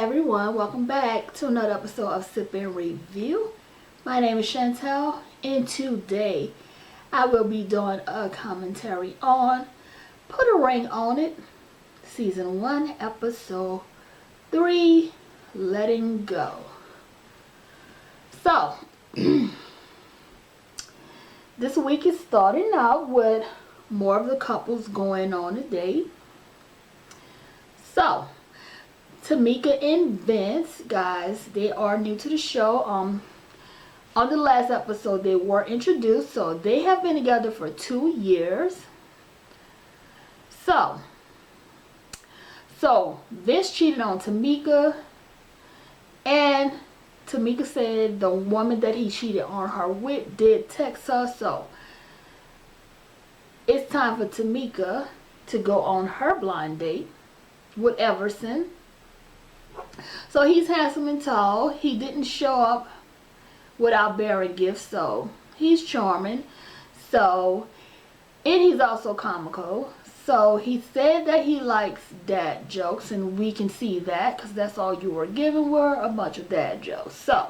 everyone, welcome back to another episode of Sip and Review. My name is Chantel, and today I will be doing a commentary on Put a Ring on It, Season 1, Episode 3, Letting Go. So, this week is starting out with more of the couples going on a date. So, Tamika and Vince, guys, they are new to the show. On the last episode, they were introduced, so they have been together for 2 years. So Vince cheated on Tamika, and Tamika said the woman that he cheated on her with did text her, so it's time for Tamika to go on her blind date with Everson. So he's handsome and tall. He didn't show up without bearing gifts, so he's charming. And he's also comical. So he said that he likes dad jokes, and we can see that because that's all you were given were a bunch of dad jokes. So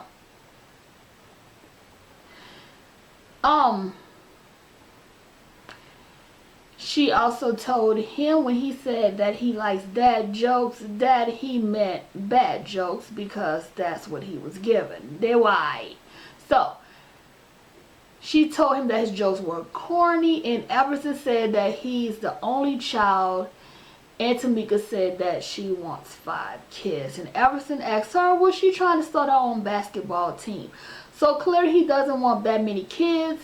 she also told him when he said that he likes dad jokes that he meant bad jokes because that's what he was given. They were aight. So she told him that his jokes were corny, and Everson said that he's the only child, and Tamika said that she wants 5 kids. And Everson asked her, was she trying to start her own basketball team? So clearly he doesn't want that many kids.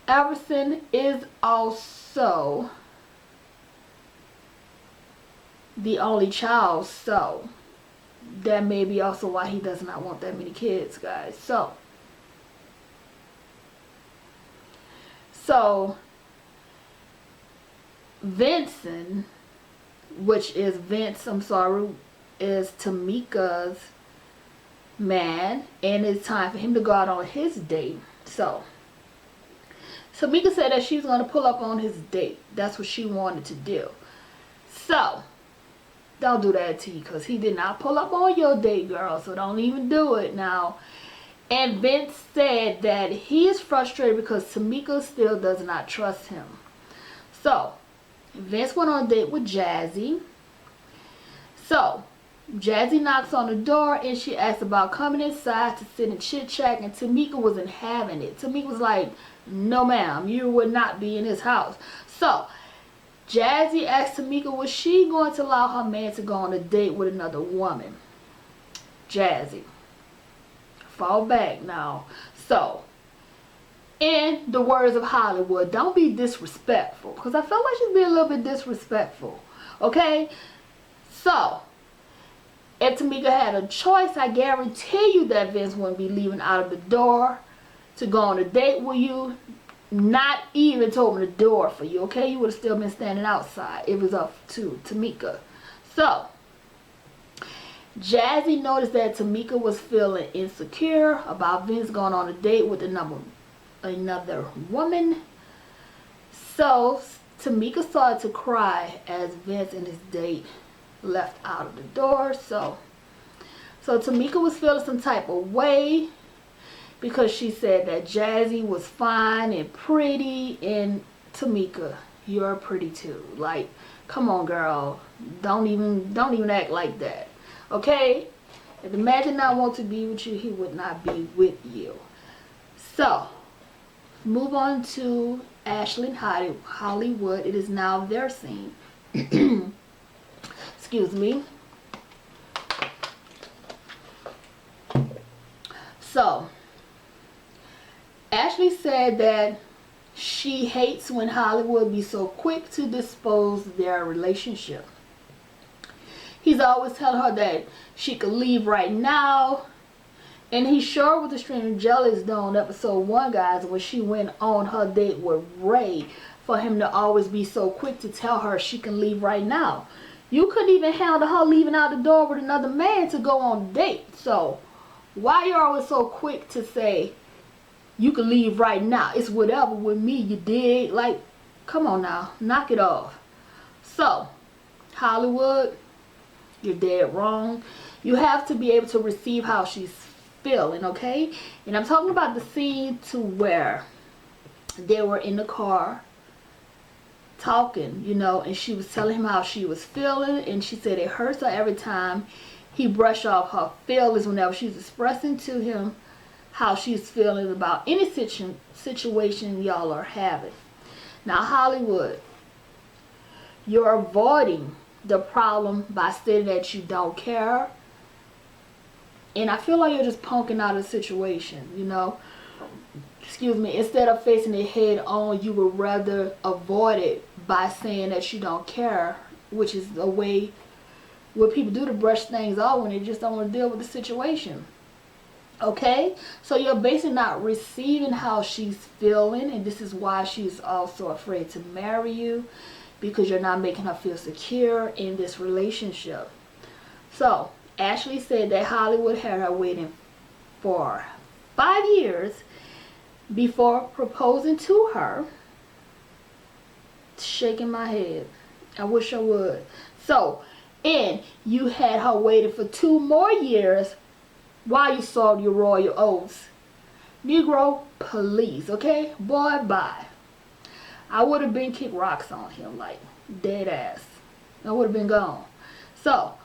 Everson is also the only child, so that may be also why he does not want that many kids, guys. So Vincent, which is Vince, is Tamika's man, and it's time for him to go out on his date. So Tamika said that she's going to pull up on his date. That's what she wanted to do. So don't do that to you, because he did not pull up on your date, girl. So don't even do it now. And Vince said that he is frustrated because Tamika still does not trust him. So Vince went on a date with Jazzy. So Jazzy knocks on the door and she asks about coming inside to sit and chit chat, and Tamika wasn't having it. Tamika was like, no ma'am, you would not be in this house. So Jazzy asked Tamika, was she going to allow her man to go on a date with another woman? Jazzy, fall back now. So in the words of Hollywood, don't be disrespectful, because I felt like she's being a little bit disrespectful. Okay, so if Tamika had a choice, I guarantee you that Vince wouldn't be leaving out of the door to go on a date with you. Not even to open the door for you, okay? You would have still been standing outside. It was up to Tamika. So Jazzy noticed that Tamika was feeling insecure about Vince going on a date with another woman. So Tamika started to cry as Vince and his date left out of the door. So Tamika was feeling some type of way, because she said that Jazzy was fine and pretty, and Tamika, you're pretty too. Like, come on, girl, don't even act like that, okay? If the man did not want to be with you, he would not be with you. So move on to Ashley and Hollywood. It is now their scene. Excuse me. So Ashley said that she hates when Hollywood be so quick to dispose their relationship. He's always telling her that she could leave right now, and he sure was extremely jealous though on episode 1, guys, when she went on her date with Ray, for him to always be so quick to tell her she can leave right now. You couldn't even handle her leaving out the door with another man to go on a date. So why you always so quick to say you can leave right now? It's whatever with me, you dig? Like, come on now, knock it off. So Hollywood, you're dead wrong. You have to be able to receive how she's feeling, okay? And I'm talking about the scene to where they were in the car talking, you know, and she was telling him how she was feeling, and she said it hurts her every time he brushed off her feelings whenever she's expressing to him how she's feeling about any situation y'all are having. Now, Hollywood, you're avoiding the problem by stating that you don't care. And I feel like you're just punking out a situation, you know. Excuse me. Instead of facing it head on, you would rather avoid it by saying that you don't care, which is a way what people do to brush things off when they just don't want to deal with the situation. Okay? So you're basically not receiving how she's feeling, and this is why she's also afraid to marry you, because you're not making her feel secure in this relationship. So Ashley said that Hollywood had her waiting for 5 years before proposing to her. Shaking my head. I wish I would. So, and you had her waiting for 2 more years while you saw your royal oaths. Negro, please, okay? Boy, bye. I would have been kick rocks on him, like, dead ass. I would have been gone. So,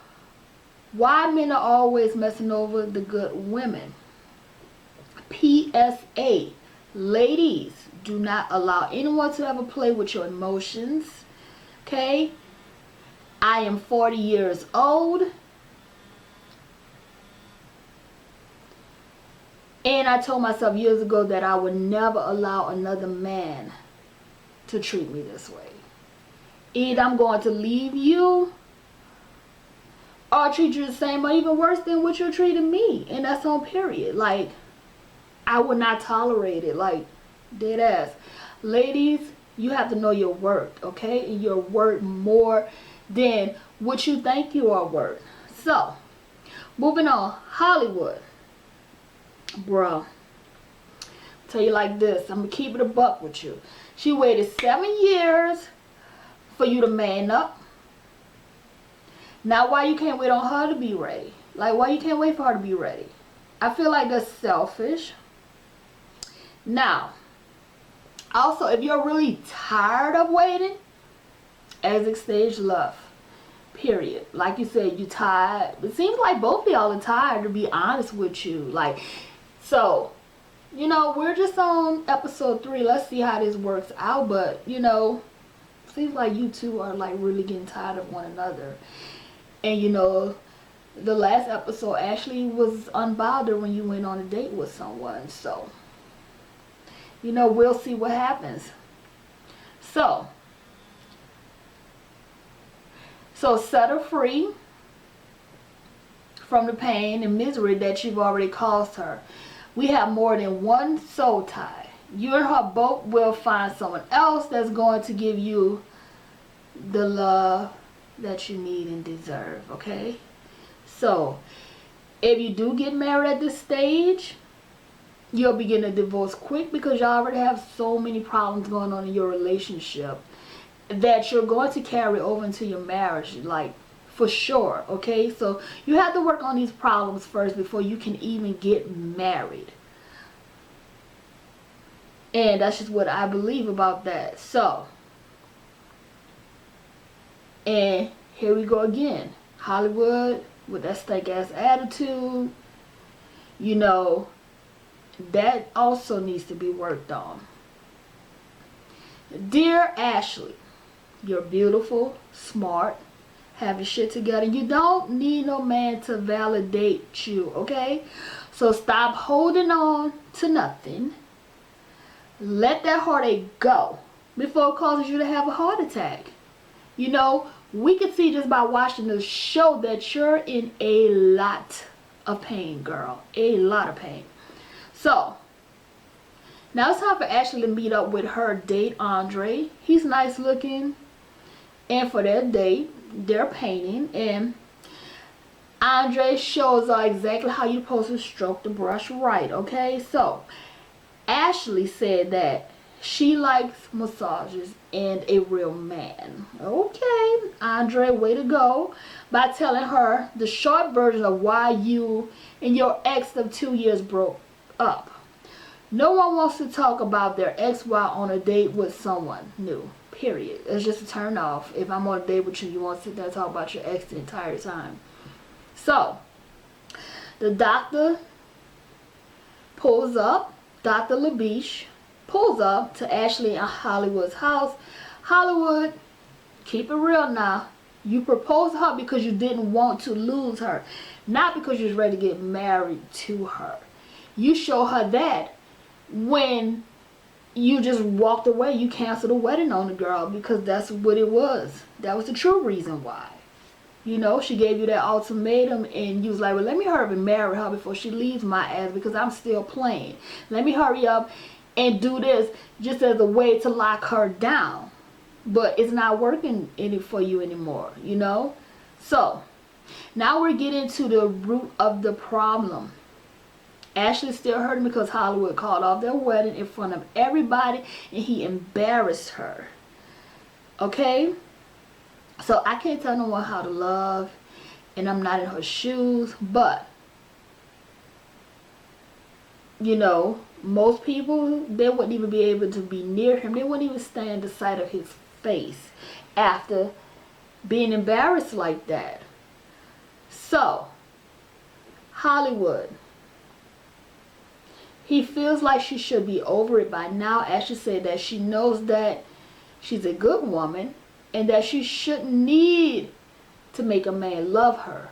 why men are always messing over the good women? PSA. Ladies, do not allow anyone to ever play with your emotions. Okay? I am 40 years old. And I told myself years ago that I would never allow another man to treat me this way. Either I'm going to leave you, or treat you the same or even worse than what you're treating me. And that's on period. Like, I would not tolerate it. Like, dead ass. Ladies, you have to know your worth, okay? And you're worth more than what you think you are worth. So, moving on. Hollywood. Bruh. Tell you like this. I'm going to keep it a buck with you. She waited 7 years for you to man up. Now, why you can't wait on her to be ready? Like, why you can't wait for her to be ready? I feel like that's selfish. Now, also, if you're really tired of waiting, exit stage left. Period. Like you said, you tired. It seems like both of y'all are tired, to be honest with you. Like, so, you know, we're just on episode 3. Let's see how this works out. But, you know, seems like you two are like really getting tired of one another. And, you know, the last episode, Ashley was unbothered when you went on a date with someone. So, you know, we'll see what happens. So set her free from the pain and misery that you've already caused her. We have more than one soul tie. You and her both will find someone else that's going to give you the love that you need and deserve, okay? So, if you do get married at this stage, you'll be getting a divorce quick because y'all already have so many problems going on in your relationship that you're going to carry over into your marriage, like, for sure, okay? So you have to work on these problems first before you can even get married. And that's just what I believe about that. So, and here we go again. Hollywood with that stank ass attitude, you know, that also needs to be worked on. Dear Ashley, you're beautiful, smart, have your shit together. You don't need no man to validate you, okay? So stop holding on to nothing. Let that heartache go before it causes you to have a heart attack. You know, we can see just by watching the show that you're in a lot of pain, girl. A lot of pain. So, now it's time for Ashley to meet up with her date, Andre. He's nice looking. And for their date, they're painting. And Andre shows her exactly how you're supposed to stroke the brush right, okay? So, Ashley said that She likes massages and a real man. Okay, Andre, way to go. By telling her the short version of why you and your ex of 2 years broke up. No one wants to talk about their ex while on a date with someone new. Period. It's just a turn off. If I'm on a date with you, you want to sit there and talk about your ex the entire time. So, the doctor pulls up. Dr. LaBiche pulls up to Ashley and Hollywood's house. Hollywood, keep it real now. You proposed to her because you didn't want to lose her, not because you was ready to get married to her. You show her that when you just walked away. You canceled the wedding on the girl because that's what it was. That was the true reason why. You know, she gave you that ultimatum and you was like, well, let me hurry up and marry her before she leaves my ass because I'm still playing. Let me hurry up and do this just as a way to lock her down. But it's not working for you anymore, you know? So, now we're getting to the root of the problem. Ashley's still hurting because Hollywood called off their wedding in front of everybody and he embarrassed her. Okay? So I can't tell no one how to love and I'm not in her shoes, but you know, most people, they wouldn't even be able to be near him. They wouldn't even stand the sight of his face after being embarrassed like that. So, Hollywood, he feels like she should be over it by now. Ashley said that she knows that she's a good woman and that she shouldn't need to make a man love her.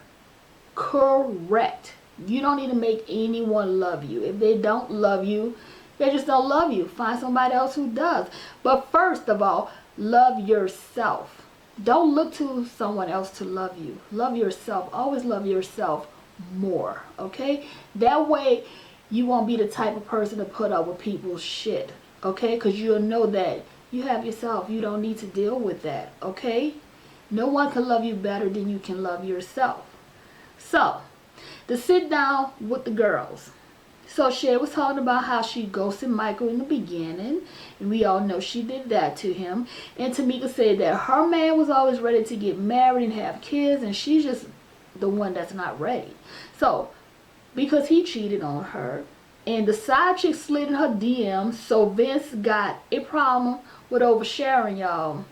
Correct. You don't need to make anyone love you. If they don't love you, they just don't love you. Find somebody else who does. But first of all, love yourself. Don't look to someone else to love you. Love yourself. Always love yourself more. Okay? That way, you won't be the type of person to put up with people's shit, okay? Because you'll know that you have yourself. You don't need to deal with that, okay? No one can love you better than you can love yourself. So, to sit down with the girls. So, Shay was talking about how she ghosted Michael in the beginning. And we all know she did that to him. And Tamika said that her man was always ready to get married and have kids. And she's just the one that's not ready. So, because he cheated on her and the side chick slid in her DMs, so Vince got a problem with oversharing, y'all.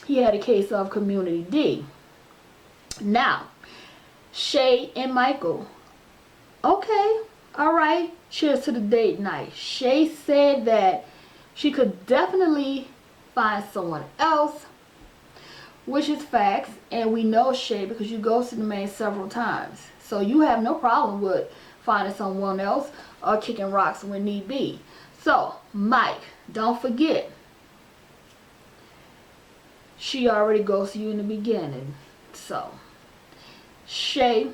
He had a case of community D. Now, Shay and Michael, okay, all right, cheers to the date night. Shay said that she could definitely find someone else, which is facts, and we know Shay because you ghosted the man several times. So you have no problem with finding someone else or kicking rocks when need be. So, Mike, don't forget, she already ghosted you in the beginning. So, Shay,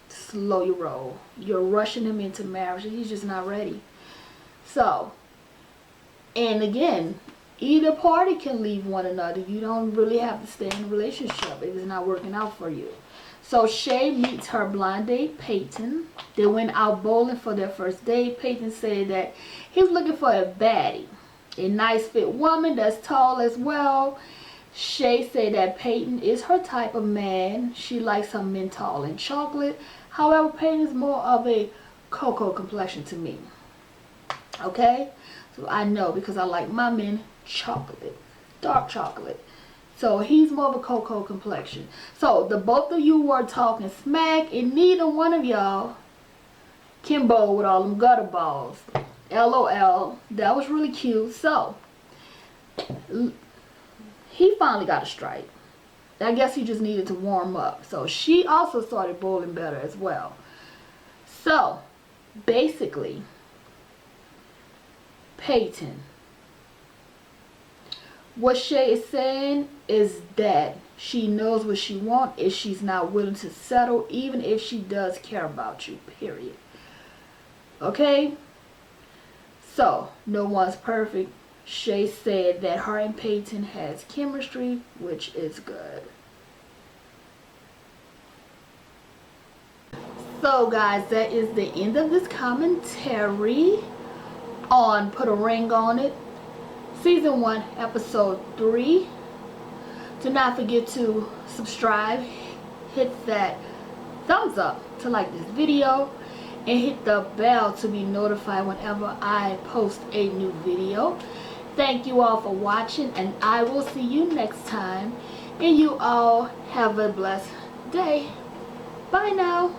slow your roll. You're rushing him into marriage and he's just not ready. So, and again, either party can leave one another. You don't really have to stay in a relationship if it's not working out for you. So Shay meets her blind date, Peyton. They went out bowling for their first date. Peyton said that he was looking for a baddie, a nice fit woman that's tall as well. Shay said that Peyton is her type of man. She likes her men tall and chocolate. However, Peyton is more of a cocoa complexion to me. Okay? So I know because I like my men chocolate, dark chocolate. So he's more of a cocoa complexion. So the both of you were talking smack and neither one of y'all can bowl with all them gutter balls. LOL. That was really cute. So he finally got a strike. I guess he just needed to warm up. So she also started bowling better as well. So basically, Peyton, what Shay is saying is that she knows what she wants if she's not willing to settle, even if she does care about you, period. Okay? So, no one's perfect. Shay said that her and Peyton has chemistry, which is good. So guys, that is the end of this commentary. on Put a Ring on It, Season 1, Episode 3. Do not forget to subscribe, hit that thumbs up to like this video, and hit the bell to be notified whenever I post a new video. Thank you all for watching, and I will see you next time. And you all have a blessed day. Bye now.